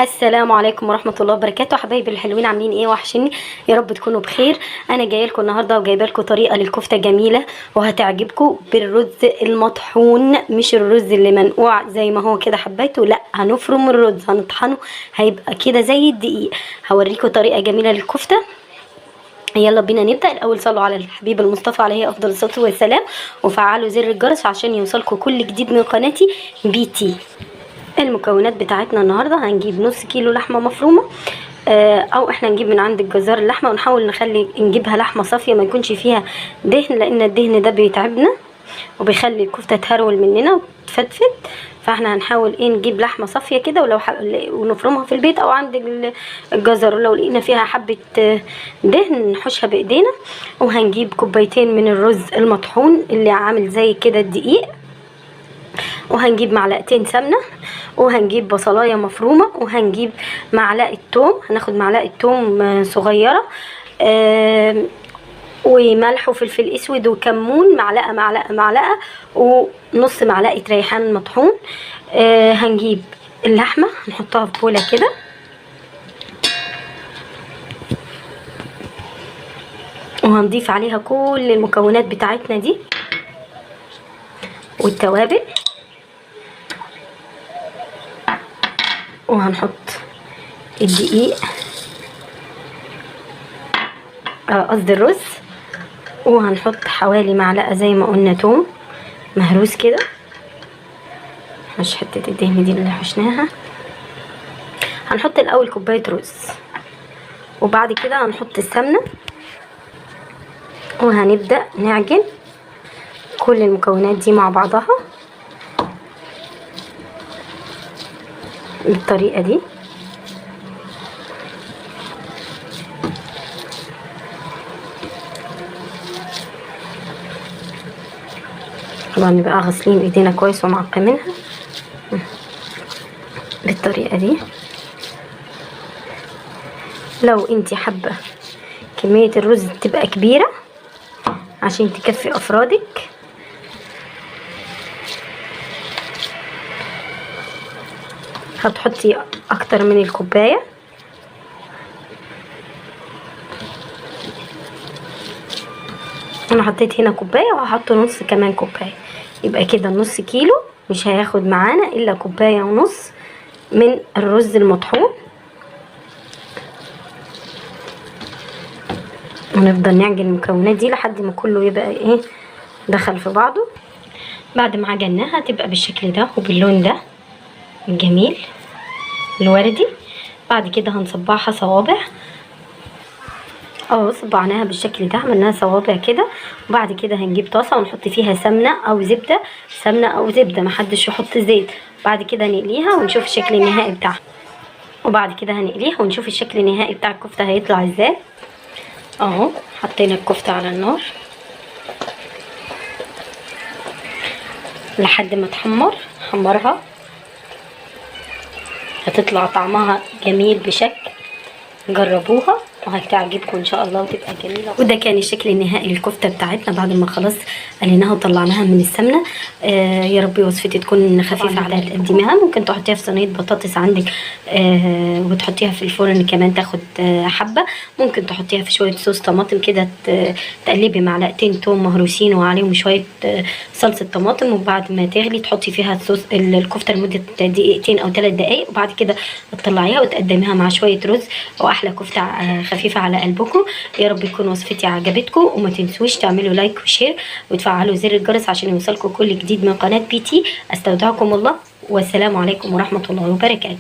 السلام عليكم ورحمه الله وبركاته. حبايبي الحلوين عاملين ايه؟ وحشني، يا رب تكونوا بخير. انا جايه لكم النهارده وجايبه لكم طريقه للكفته جميله وهتعجبكم بالرز المطحون، مش الرز اللي منقوع زي ما هو كده حبايته، لا هنفرم الرز هنطحنه هيبقى كده زي الدقيق. هوريكم طريقه جميله للكفته. يلا بينا نبدا. الاول صلوا على الحبيب المصطفى عليه افضل الصلاه والسلام، وفعلوا زر الجرس عشان يوصلكم كل جديد من قناتي بي. المكونات بتاعتنا النهارده هنجيب نص كيلو لحمه مفرومه، او احنا نجيب من عند الجزار اللحمه ونحاول نجيبها لحمه صافيه ما يكونش فيها دهن، لان الدهن ده بيتعبنا وبيخلي الكفته تهرول مننا وتفتفت. فاحنا هنحاول نجيب لحمه صافيه كده، ونفرمها في البيت او عند الجزار، ولو لقينا فيها حبه دهن نحوشها بايدينا. وهنجيب كوبايتين من الرز المطحون اللي عامل زي كده الدقيق، وهنجيب معلقتين سمنه، وهنجيب بصلايه مفرومه، وهنجيب معلقه توم، هناخد معلقه توم صغيره، وملح وفلفل اسود وكمون، معلقه ونص معلقه ريحان مطحون. هنجيب اللحمه نحطها في بوله كده، وهنضيف عليها كل المكونات بتاعتنا دي والتوابل، وهنحط الدقيق قصدي الرز، وهنحط حوالي معلقه زي ما قلنا توم مهروس كده، مش حته الدهن دي اللي حشناها. هنحط الاول كوبايه رز، وبعد كده هنحط السمنه، وهنبدا نعجن كل المكونات دي مع بعضها بالطريقه دي. طبعا نبقى غاسلين ايدينا كويس ومعقمينها بالطريقه دي. لو انتي حابه كميه الرز تبقى كبيره عشان تكفي افرادك، هتحطي اكتر من الكوبايه. انا حطيت هنا كوبايه وهحط نص كمان كوبايه، يبقى كده نص كيلو مش هياخد معانا الا كوبايه ونص من الرز المطحون. ونفضل نعجن المكونات دي لحد ما كله يبقى دخل في بعضه. بعد ما عجناها تبقى بالشكل ده وباللون ده الجميل الوردي. بعد كده هنصبعها صوابع، صبعناها بالشكل ده، عملناها صوابع كده. وبعد كده هنجيب طاسه ونحط فيها سمنه او زبده، محدش يحط زيت. بعد كده نقليها ونشوف الشكل النهائي بتاعها. وبعد كده هنقليها ونشوف الشكل النهائي بتاع الكفته هيطلع ازاي. حطينا الكفته على النار لحد ما حمرها، هتطلع طعمها جميل بشكل. جربوها وهتعجبكم ان شاء الله وتبقى جميله. وده كان الشكل النهائي للكفته بتاعتنا بعد ما خلاص قليناها وطلعناها من السمنه. يا رب وصفتي تكون خفيفه على تقديمها. ممكن تحطيها في صينيه بطاطس عندك وتحطيها في الفرن كمان تاخد حبه. ممكن تحطيها في شويه صوص طماطم كده، تقلبي معلقتين توم مهروسين وعليهم شويه صلصه طماطم، وبعد ما تغلي تحطي فيها الصوص الكفته لمده دقيقتين او 3 دقائق، وبعد كده تطلعيها وتقدميها مع شويه رز. واحلى كفته خفيفه على قلبكم. يا رب يكون وصفتي عجبتكم، وما تنسوش تعملوا لايك وشير وتفعلوا زر الجرس عشان يوصلكم كل جديد من قناه بي. استودعكم الله، والسلام عليكم ورحمه الله وبركاته.